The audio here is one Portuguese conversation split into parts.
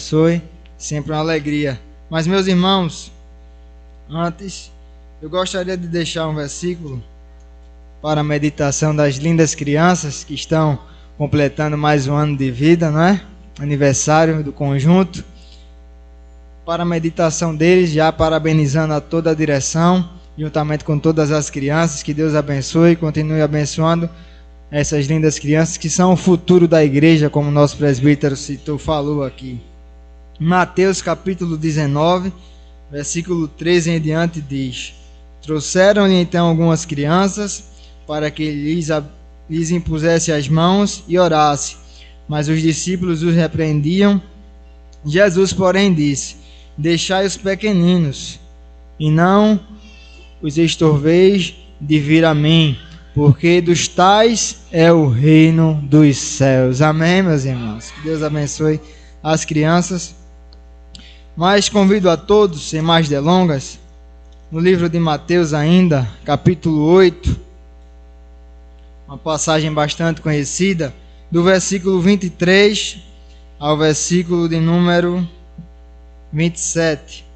abençoe. Sempre uma alegria. Mas, meus irmãos, antes, eu gostaria de deixar um versículo para a meditação das lindas crianças que estão completando mais um ano de vida, não é? Aniversário do conjunto. Para a meditação deles, já parabenizando a toda a direção, juntamente com todas as crianças. Que Deus abençoe e continue abençoando essas lindas crianças que são o futuro da igreja, como o nosso presbítero falou aqui. Mateus capítulo 19, versículo 13 em diante diz: Trouxeram-lhe então algumas crianças para que lhes impusesse as mãos e orasse. Mas os discípulos os repreendiam. Jesus, porém, disse: Deixai os pequeninos, e não os estorveis de vir a mim, porque dos tais é o reino dos céus. Amém, meus irmãos? Que Deus abençoe as crianças. Mas convido a todos, sem mais delongas, no livro de Mateus ainda, capítulo 8, uma passagem bastante conhecida, do versículo 23 ao versículo de número 27.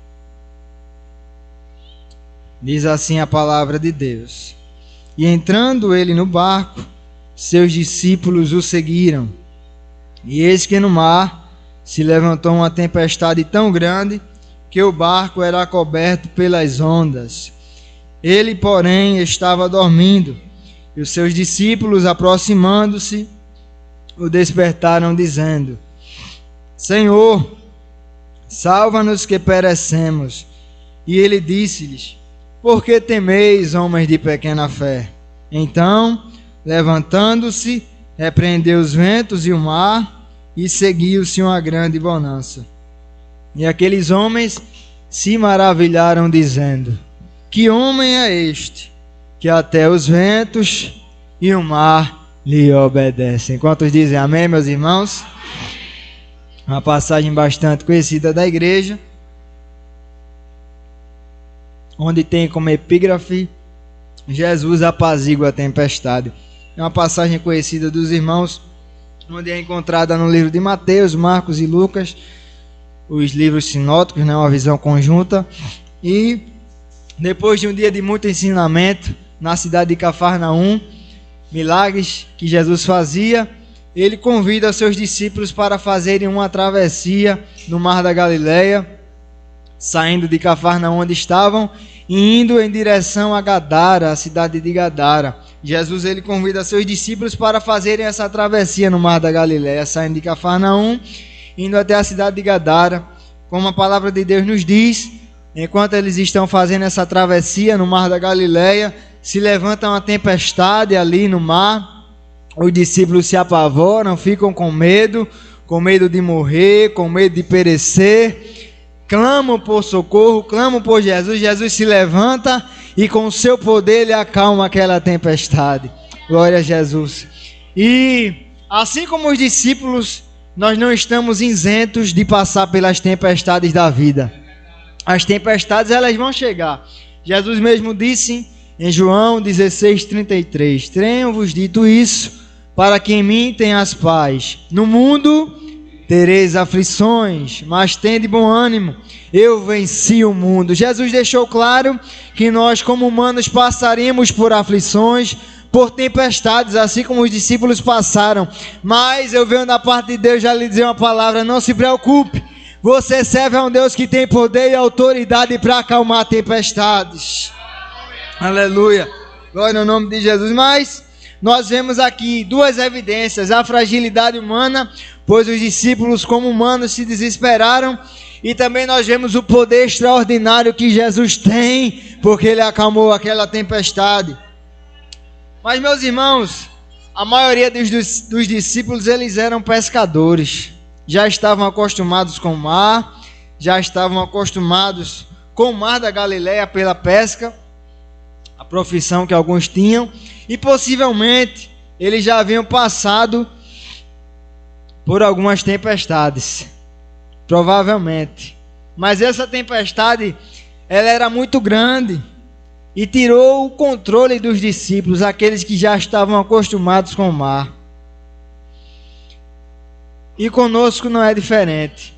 Diz assim a palavra de Deus: E entrando ele no barco, seus discípulos o seguiram. E eis que no mar se levantou uma tempestade tão grande que o barco era coberto pelas ondas. Ele, porém, estava dormindo. E os seus discípulos, aproximando-se, o despertaram, dizendo: Senhor, salva-nos que perecemos. E ele disse-lhes: Por que temeis, homens de pequena fé? Então, levantando-se, repreendeu os ventos e o mar, e seguiu-se uma grande bonança. E aqueles homens se maravilharam, dizendo: Que homem é este, que até os ventos e o mar lhe obedecem? Quantos dizem amém, meus irmãos? Uma passagem bastante conhecida da igreja, onde tem como epígrafe: Jesus apazigua a tempestade. É uma passagem conhecida dos irmãos, onde é encontrada no livro de Mateus, Marcos e Lucas, os livros sinóticos, né, uma visão conjunta. E depois de um dia de muito ensinamento na cidade de Cafarnaum, milagres que Jesus fazia, ele convida seus discípulos para fazerem uma travessia no mar da Galileia, saindo de Cafarnaum onde estavam e indo em direção a Gadara, a cidade de Gadara. Jesus, ele convida seus discípulos para fazerem essa travessia no mar da Galileia, saindo de Cafarnaum, indo até a cidade de Gadara. Como a palavra de Deus nos diz, enquanto eles estão fazendo essa travessia no mar da Galileia, se levanta uma tempestade ali no mar. Os discípulos se apavoram, ficam com medo de morrer, com medo de perecer, clamam por socorro, clamam por Jesus. Jesus se levanta e com o seu poder ele acalma aquela tempestade. Glória a Jesus. E assim como os discípulos, nós não estamos isentos de passar pelas tempestades da vida. As tempestades, elas vão chegar. Jesus mesmo disse em João 16:33: Tenho-vos dito isso, para que em mim tenhas paz. No mundo tereis aflições, mas tende bom ânimo, eu venci o mundo. Jesus deixou claro que nós, como humanos, passaremos por aflições, por tempestades, assim como os discípulos passaram. Mas eu venho da parte de Deus já lhe dizer uma palavra: não se preocupe, você serve a um Deus que tem poder e autoridade para acalmar tempestades. Aleluia, glória ao nome de Jesus. Mas nós vemos aqui duas evidências: a fragilidade humana, pois os discípulos como humanos se desesperaram, e também nós vemos o poder extraordinário que Jesus tem, porque ele acalmou aquela tempestade. Mas, meus irmãos, a maioria dos discípulos, eles eram pescadores, já estavam acostumados com o mar, já estavam acostumados com o mar da Galileia pela pesca, a profissão que alguns tinham, e possivelmente eles já haviam passado por algumas tempestades, provavelmente. Mas essa tempestade, ela era muito grande e tirou o controle dos discípulos, aqueles que já estavam acostumados com o mar. E conosco não é diferente.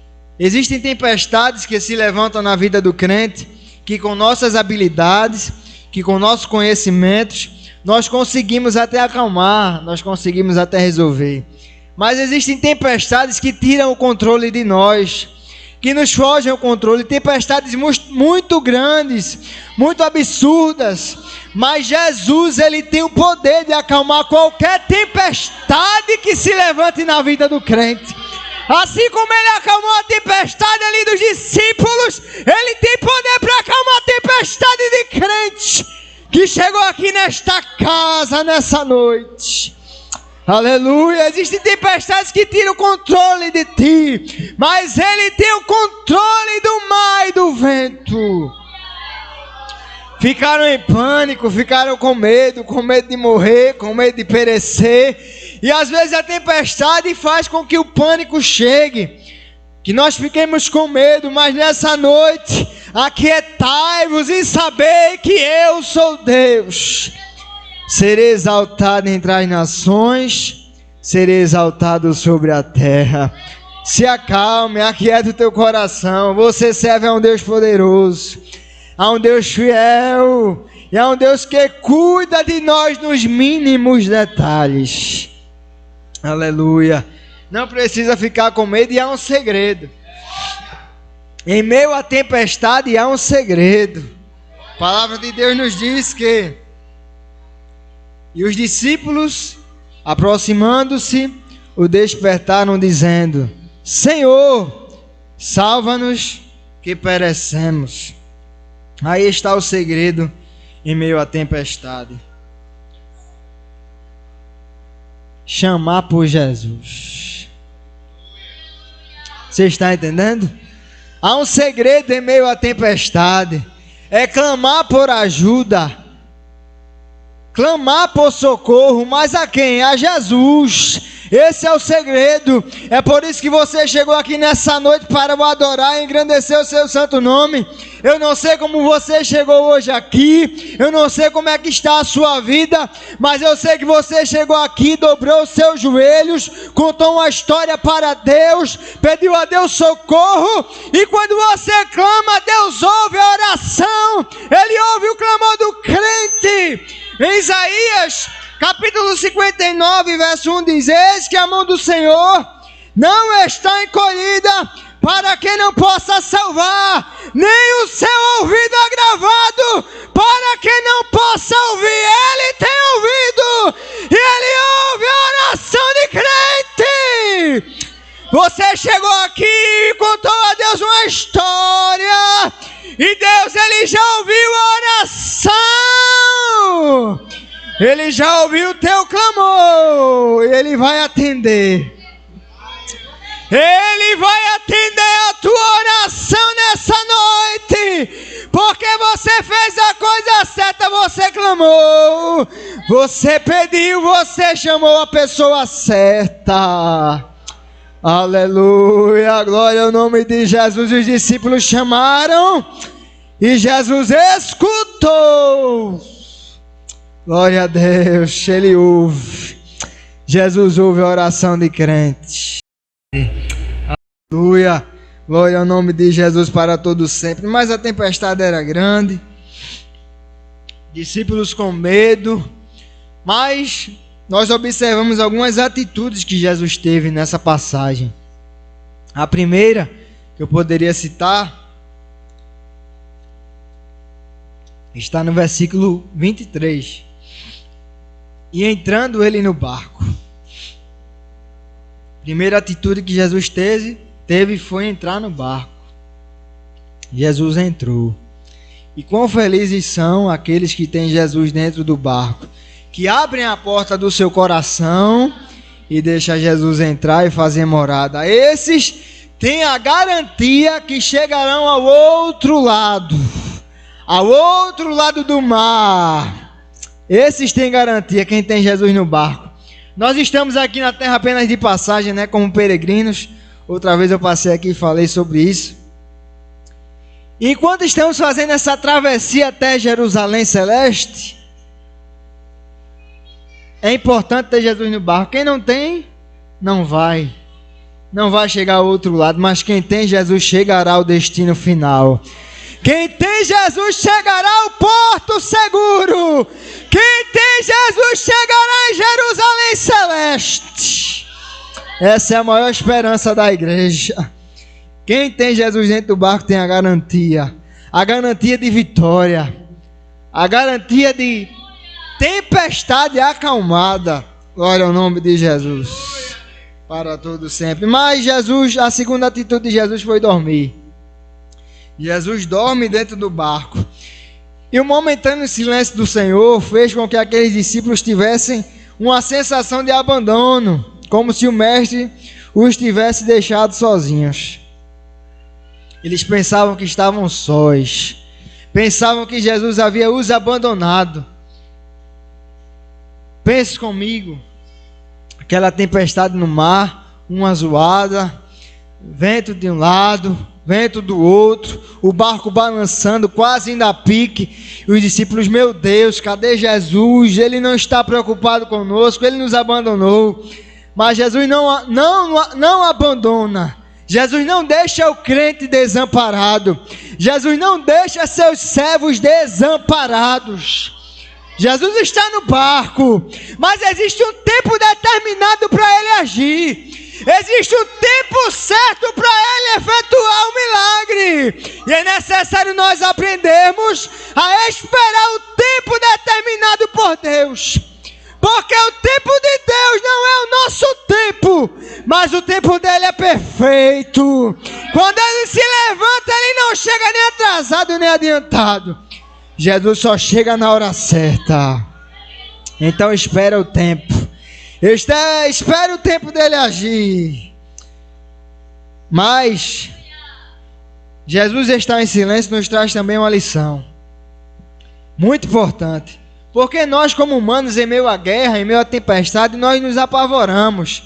Existem tempestades que se levantam na vida do crente, que com nossas habilidades, que com nossos conhecimentos, nós conseguimos até acalmar, nós conseguimos até resolver. Mas existem tempestades que tiram o controle de nós, que nos fogem ao controle, tempestades muito grandes, muito absurdas, mas Jesus, ele tem o poder de acalmar qualquer tempestade que se levante na vida do crente. Assim como ele acalmou a tempestade ali dos discípulos, ele tem poder para acalmar a tempestade de crente que chegou aqui nesta casa, nessa noite. Aleluia. Existem tempestades que tiram o controle de ti, mas ele tem o controle do mar e do vento. Ficaram em pânico, ficaram com medo de morrer, com medo de perecer. E às vezes a tempestade faz com que o pânico chegue, que nós fiquemos com medo, mas nessa noite, aquietai-vos e sabei que eu sou Deus. Serei exaltado entre as nações, serei exaltado sobre a terra. Se acalme, aquieta o teu coração. Você serve a um Deus poderoso, a um Deus fiel, e a um Deus que cuida de nós nos mínimos detalhes. Aleluia. Não precisa ficar com medo, e há um segredo. Em meio à tempestade há um segredo. A palavra de Deus nos diz que e os discípulos, aproximando-se, o despertaram dizendo: Senhor, salva-nos que perecemos. Aí está o segredo em meio à tempestade. Chamar por Jesus. Você está entendendo? Há um segredo em meio à tempestade. É clamar por ajuda. Clamar por socorro, mas a quem? A Jesus. Esse é o segredo. É por isso que você chegou aqui nessa noite para o adorar e engrandecer o seu santo nome. Eu não sei como você chegou hoje aqui, eu não sei como é que está a sua vida, mas eu sei que você chegou aqui, dobrou os seus joelhos, contou uma história para Deus, pediu a Deus socorro, e quando você clama, Deus ouve a oração, Ele ouve o clamor do crente. Em Isaías, capítulo 59, verso 1 diz: Eis que a mão do Senhor não está encolhida para que não possa salvar, nem o seu ouvido agravado para que não possa ouvir. Ele tem ouvido e Ele ouve a oração de crente. Você chegou aqui e contou a Deus uma história, e Deus, Ele já ouviu a oração, Ele já ouviu o teu clamor, e Ele vai atender. Ele vai atender a tua oração nessa noite, porque você fez a coisa certa, você clamou, você pediu, você chamou a pessoa certa. Aleluia, glória ao nome de Jesus. Os discípulos chamaram e Jesus escutou. Glória a Deus, Ele ouve. Jesus ouve a oração de crente. Aleluia, glória ao nome de Jesus para todos sempre. Mas a tempestade era grande, discípulos com medo, mas nós observamos algumas atitudes que Jesus teve nessa passagem. A primeira que eu poderia citar está no versículo 23. E entrando ele no barco. Primeira atitude que Jesus teve foi entrar no barco. Jesus entrou. E quão felizes são aqueles que têm Jesus dentro do barco, que abrem a porta do seu coração e deixam Jesus entrar e fazer morada. Esses têm a garantia que chegarão ao outro lado do mar. Esses têm garantia, quem tem Jesus no barco. Nós estamos aqui na terra apenas de passagem, né, como peregrinos. Outra vez eu passei aqui e falei sobre isso. Enquanto estamos fazendo essa travessia até Jerusalém Celeste, é importante ter Jesus no barco. Quem não tem, não vai. não vai chegar ao outro lado, mas quem tem Jesus chegará ao destino final. Quem tem Jesus chegará ao porto seguro. Quem tem Jesus chegará em Jerusalém celeste. Essa é a maior esperança da igreja. Quem tem Jesus dentro do barco tem a garantia de vitória, a garantia de tempestade acalmada. Glória ao nome de Jesus, para todo sempre. Mas Jesus, a segunda atitude de Jesus foi dormir. Jesus dorme dentro do barco. E o momentâneo silêncio do Senhor fez com que aqueles discípulos tivessem uma sensação de abandono, como se o mestre os tivesse deixado sozinhos. Eles pensavam que estavam sós, pensavam que Jesus havia os abandonado. Pense comigo, aquela tempestade no mar, uma zoada, vento de um lado, vento do outro, o barco balançando, quase indo a pique, e os discípulos, meu Deus, cadê Jesus? Ele não está preocupado conosco, ele nos abandonou. Mas Jesus não abandona. Jesus não deixa o crente desamparado. Jesus não deixa seus servos desamparados. Jesus está no barco, mas existe um tempo determinado para ele agir. Existe um tempo certo para ele efetuar o milagre. E é necessário nós aprendermos a esperar o tempo determinado por Deus. Porque o tempo de Deus não é o nosso tempo, mas o tempo dele é perfeito. Quando ele se levanta, ele não chega nem atrasado nem adiantado. Jesus só chega na hora certa. Então espera o tempo. Espera o tempo dele agir. Mas Jesus estar em silêncio nos traz também uma lição muito importante. Porque nós, como humanos, em meio à guerra, em meio à tempestade, nós nos apavoramos.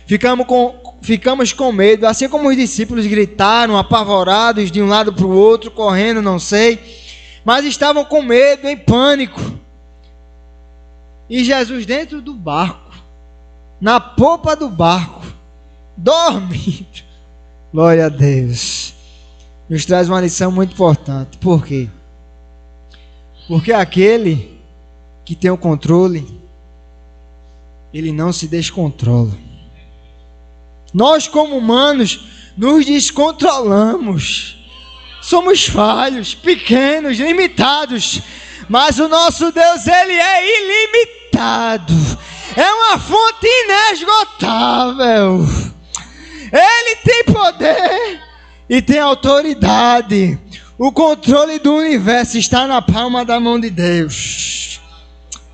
Ficamos com medo. Assim como os discípulos gritaram, apavorados de um lado para o outro, correndo, não sei. Mas estavam com medo, em pânico. E Jesus dentro do barco, na popa do barco, dormindo. Glória a Deus. Nos traz uma lição muito importante. Por quê? Porque aquele que tem o controle, ele não se descontrola. Nós, como humanos, nos descontrolamos. Somos falhos, pequenos, limitados. Mas o nosso Deus, ele é ilimitado. É uma fonte inesgotável. Ele tem poder e tem autoridade. O controle do universo está na palma da mão de Deus.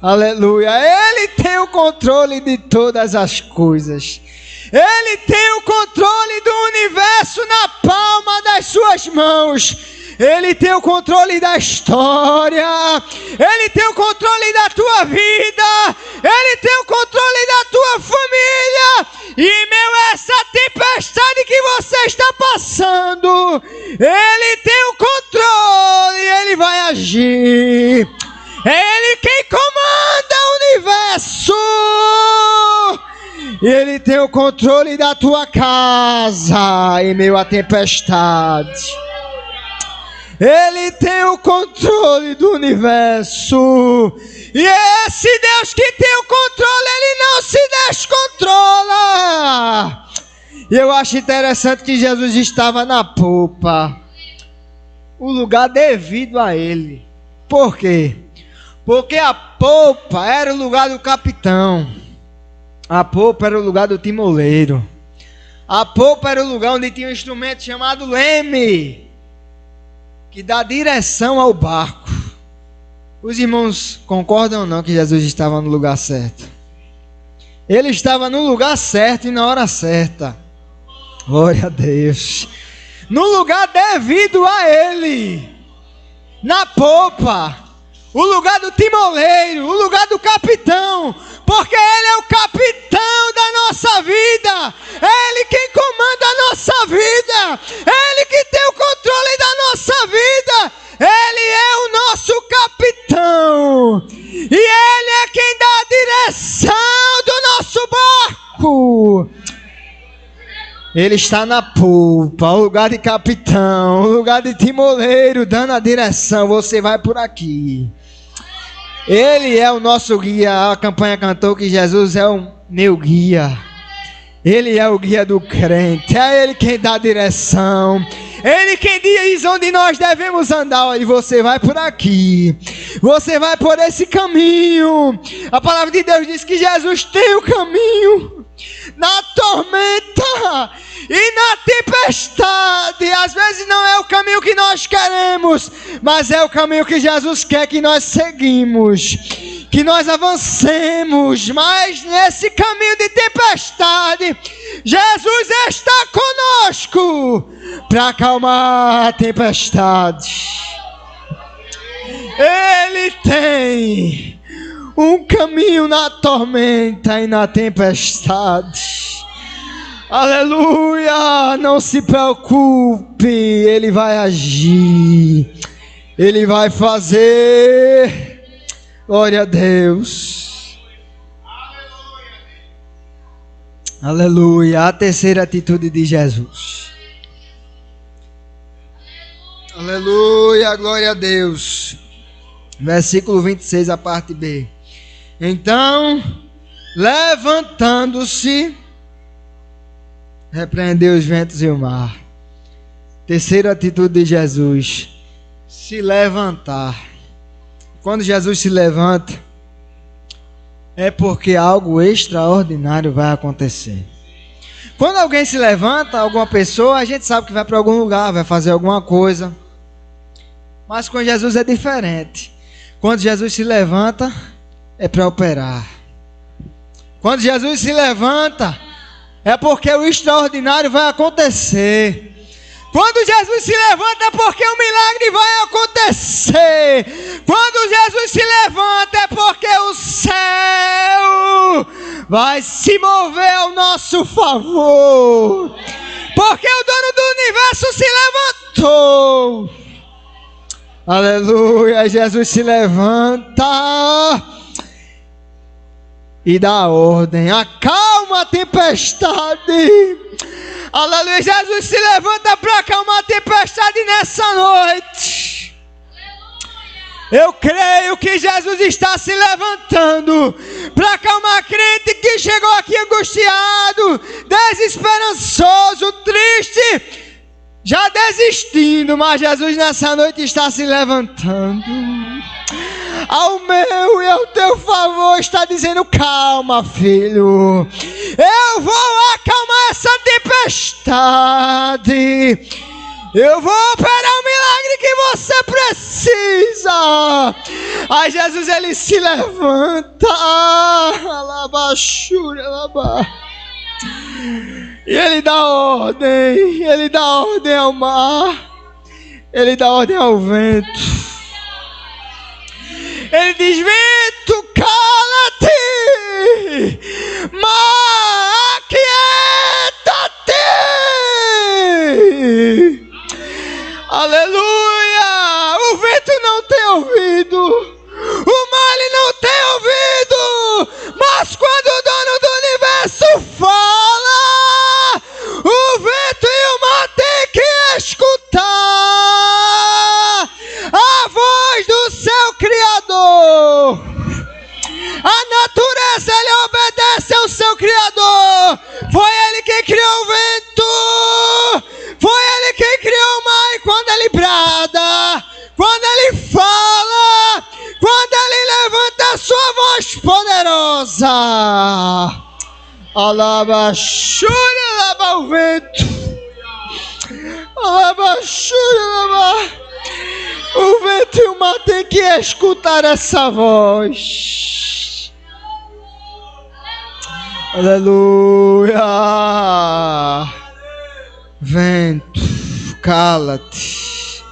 Aleluia. Ele tem o controle de todas as coisas. Ele tem o controle do universo na palma das suas mãos. Ele tem o controle da história. Ele tem o controle da tua vida. Ele tem o controle da tua família. E meu, essa tempestade que você está passando, ele tem o controle. Ele vai agir. É ele quem comanda o universo. E ele tem o controle da tua casa em meio à tempestade. Ele tem o controle do universo. E esse Deus que tem o controle, ele não se descontrola. E eu acho interessante que Jesus estava na popa, o lugar devido a ele. Por quê? Porque a popa era o lugar do capitão. A popa era o lugar do timoleiro. A popa era o lugar onde tinha um instrumento chamado leme, que dá direção ao barco. Os irmãos concordam ou não que Jesus estava no lugar certo? Ele estava no lugar certo e na hora certa. Glória a Deus. No lugar devido a ele. Na popa. O lugar do timoleiro, o lugar do capitão, porque ele é o capitão da nossa vida, é ele quem comanda a nossa vida, é ele que tem o controle da nossa vida, ele é o nosso capitão, e ele é quem dá a direção do nosso barco. Ele está na polpa, o lugar de capitão, o lugar de timoleiro, dando a direção. Você vai por aqui. Ele é o nosso guia. A campanha cantou que Jesus é o meu guia. Ele é o guia do crente. É Ele quem dá a direção. Ele quem diz onde nós devemos andar. E você vai por aqui. Você vai por esse caminho. A palavra de Deus diz que Jesus tem o caminho. Na tormenta e na tempestade. Às vezes não é o caminho que nós queremos, mas é o caminho que Jesus quer que nós seguimos, que nós avancemos. Mas nesse caminho de tempestade, Jesus está conosco para acalmar a tempestade. Ele tem um caminho na tormenta e na tempestade. Aleluia! Não se preocupe, Ele vai agir, Ele vai fazer. Glória a Deus. Aleluia! A terceira atitude de Jesus. Aleluia! Glória a Deus. Versículo 26, a parte B. Então, levantando-se, repreendeu os ventos e o mar. Terceira atitude de Jesus: se levantar. Quando Jesus se levanta, é porque algo extraordinário vai acontecer. Quando alguém se levanta, alguma pessoa, a gente sabe que vai para algum lugar, vai fazer alguma coisa. Mas com Jesus é diferente. Quando Jesus se levanta, é para operar. Quando Jesus se levanta, é porque o extraordinário vai acontecer. Quando Jesus se levanta, é porque o milagre vai acontecer. Quando Jesus se levanta, é porque o céu vai se mover ao nosso favor. Porque o dono do universo se levantou. Aleluia, Jesus se levanta e dá ordem, acalma a tempestade. Aleluia, Jesus se levanta para acalmar a tempestade nessa noite. Eu creio que Jesus está se levantando para acalmar crente que chegou aqui angustiado, desesperançoso, triste, já desistindo, mas Jesus nessa noite está se levantando. Ao meu e ao teu favor está dizendo: calma, filho, eu vou acalmar essa tempestade, eu vou operar o milagre que você precisa. Aí Jesus, ele se levanta, e ele dá ordem ao mar, ele dá ordem ao vento. Ele diz: vento, cala-te, mar, aquieta-te. Aleluia! O vento não tem ouvido, o mar ele não tem ouvido, mas quando o dono do universo fala, o vento e o mar tem que escutar a voz do seu Criador. A natureza, ele obedece ao seu Criador. Foi ele quem criou o vento, foi ele quem criou o mar. E quando ele brada, quando ele fala, quando ele levanta a sua voz poderosa, alabaxura, alaba o vento, alabaxura, alaba. O vento e o mar tem que escutar essa voz. Aleluia. Vento, cala-te.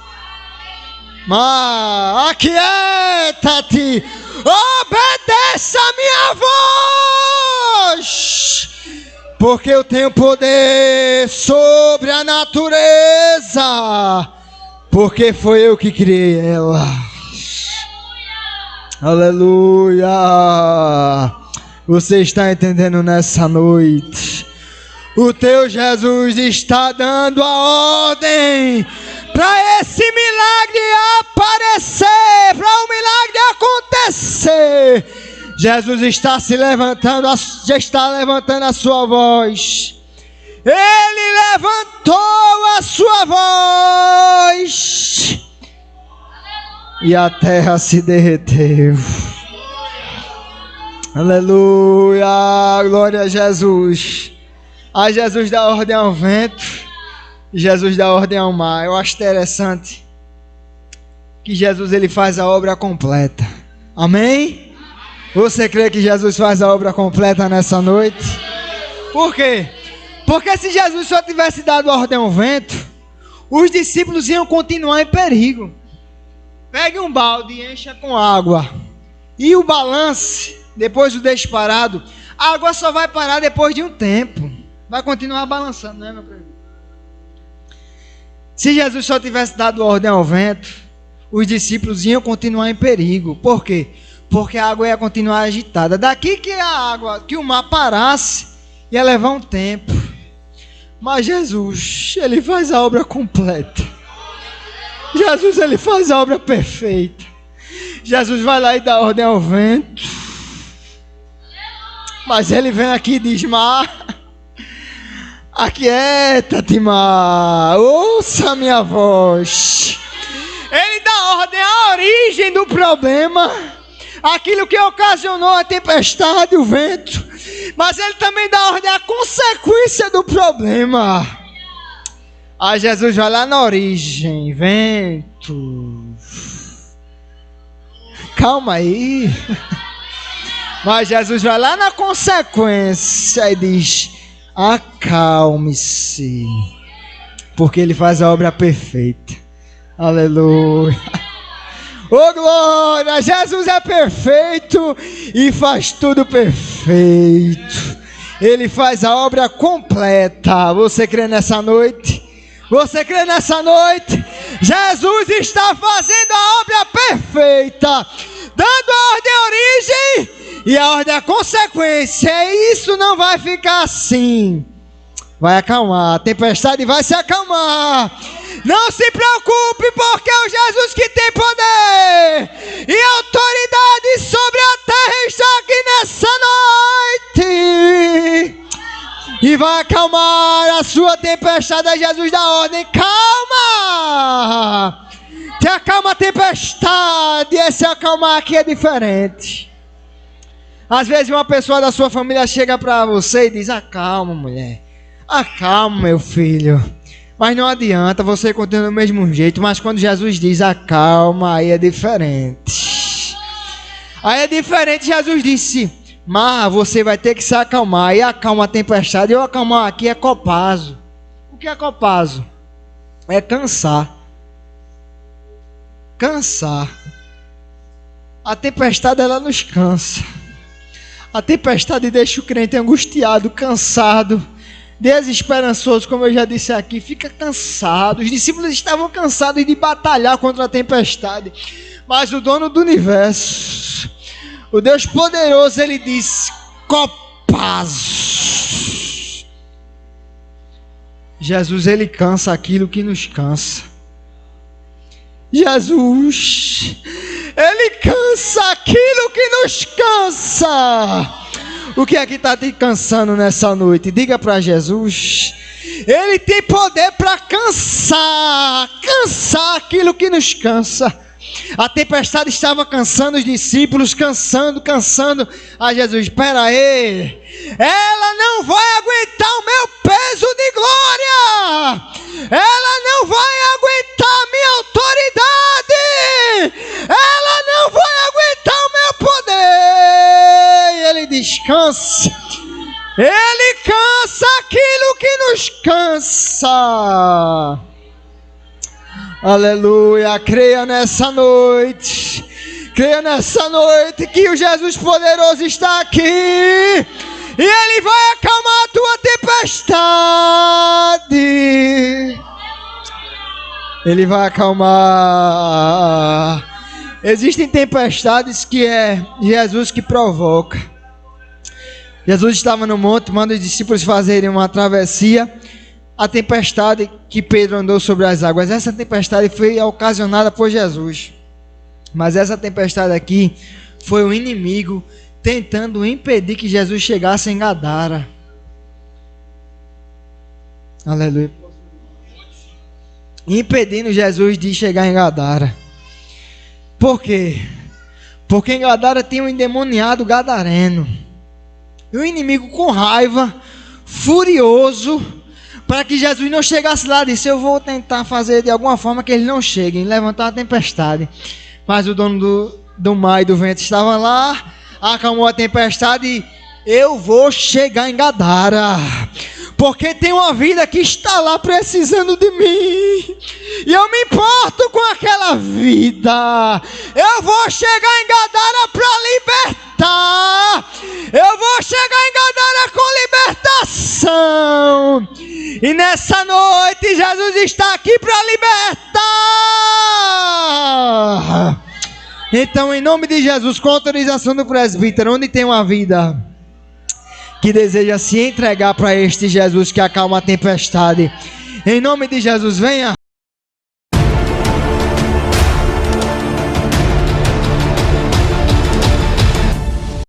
Mar, aquieta-te. Obedeça a minha voz, porque eu tenho poder sobre a natureza, porque foi eu que criei ela. Aleluia. Você está entendendo nessa noite? O teu Jesus está dando a ordem para esse milagre aparecer, para o milagre acontecer. Jesus está se levantando, já está levantando a sua voz. Ele levantou a sua voz e a terra se derreteu. Aleluia, glória a Jesus. A Jesus dá ordem ao vento, Jesus dá ordem ao mar. Eu acho interessante que Jesus ele faz a obra completa. Amém? Você crê que Jesus faz a obra completa nessa noite? Por quê? Porque se Jesus só tivesse dado ordem ao vento, os discípulos iam continuar em perigo. Pegue um balde e encha com água. E o balance, depois do deixe parado, a água só vai parar depois de um tempo. Vai continuar balançando, né, meu querido? Se Jesus só tivesse dado ordem ao vento, os discípulos iam continuar em perigo. Por quê? Porque a água ia continuar agitada. Daqui que que o mar parasse, ia levar um tempo. Mas Jesus, ele faz a obra completa. Jesus, ele faz a obra perfeita. Jesus vai lá e dá ordem ao vento. Mas ele vem aqui e diz: mar, aquieta-te, mar, ouça a minha voz. Ele dá ordem à origem do problema, aquilo que ocasionou a tempestade, o vento. Mas ele também dá ordem à consequência do problema. Aí Jesus vai lá na origem: vento, calma aí. Mas Jesus vai lá na consequência e diz: acalme-se, porque ele faz a obra perfeita. Aleluia. Oh glória, Jesus é perfeito e faz tudo perfeito. Ele faz a obra completa. Você crê nessa noite? Você crê nessa noite? Jesus está fazendo a obra perfeita, dando a ordem à origem e a ordem à consequência. E isso não vai ficar assim. Vai acalmar, a tempestade vai se acalmar. Não se preocupe, porque é o Jesus que tem poder e autoridade sobre a terra está aqui nessa noite. E vai acalmar a sua tempestade. É Jesus da ordem: calma. Te acalma a tempestade. Esse acalmar aqui é diferente. Às vezes uma pessoa da sua família chega para você e diz: acalma, mulher, acalma, meu filho. Mas não adianta, você continua do mesmo jeito. Mas quando Jesus diz acalma, aí é diferente. Aí é diferente. Jesus disse: mas você vai ter que se acalmar. E acalma a tempestade. Eu acalmar aqui é copazo. O que é copazo? É cansar. Cansar. A tempestade ela nos cansa. A tempestade deixa o crente angustiado, cansado, desesperançoso, como eu já disse aqui, fica cansado. Os discípulos estavam cansados de batalhar contra a tempestade, mas o dono do universo, o Deus poderoso, ele disse: copazo. Jesus, ele cansa aquilo que nos cansa. Jesus, ele cansa aquilo que nos cansa. O que é que está te cansando nessa noite? Diga para Jesus. Ele tem poder para cansar aquilo que nos cansa. A tempestade estava cansando os discípulos, cansando. A Jesus: espera aí, ela não vai aguentar o meu peso de glória, ela não vai aguentar a minha autoridade, ela não vai aguentar o meu poder. E ele descansa. Ele cansa aquilo que nos cansa. Aleluia, creia nessa noite que o Jesus poderoso está aqui e ele vai acalmar a tua tempestade. Ele vai acalmar. Existem tempestades que é Jesus que provoca. Jesus estava no monte, manda os discípulos fazerem uma travessia. A tempestade que Pedro andou sobre as águas, essa tempestade foi ocasionada por Jesus. Mas essa tempestade aqui foi o inimigo tentando impedir que Jesus chegasse em Gadara. Aleluia. Impedindo Jesus de chegar em Gadara. Por quê? Porque em Gadara tinha um endemoniado gadareno. E o inimigo, com raiva, furioso, para que Jesus não chegasse lá, disse: eu vou tentar fazer de alguma forma que ele não chegue, levantar a tempestade. Mas o dono do mar e do vento estava lá, acalmou a tempestade e: eu vou chegar em Gadara, porque tem uma vida que está lá precisando de mim, e eu me importo com aquela vida. Eu vou chegar em Gadara para libertar. Eu vou chegar em Gadara com libertação. E nessa noite Jesus está aqui para libertar. Então, em nome de Jesus, com autorização do presbítero, onde tem uma vida que deseja se entregar para este Jesus que acalma a tempestade, em nome de Jesus, venha.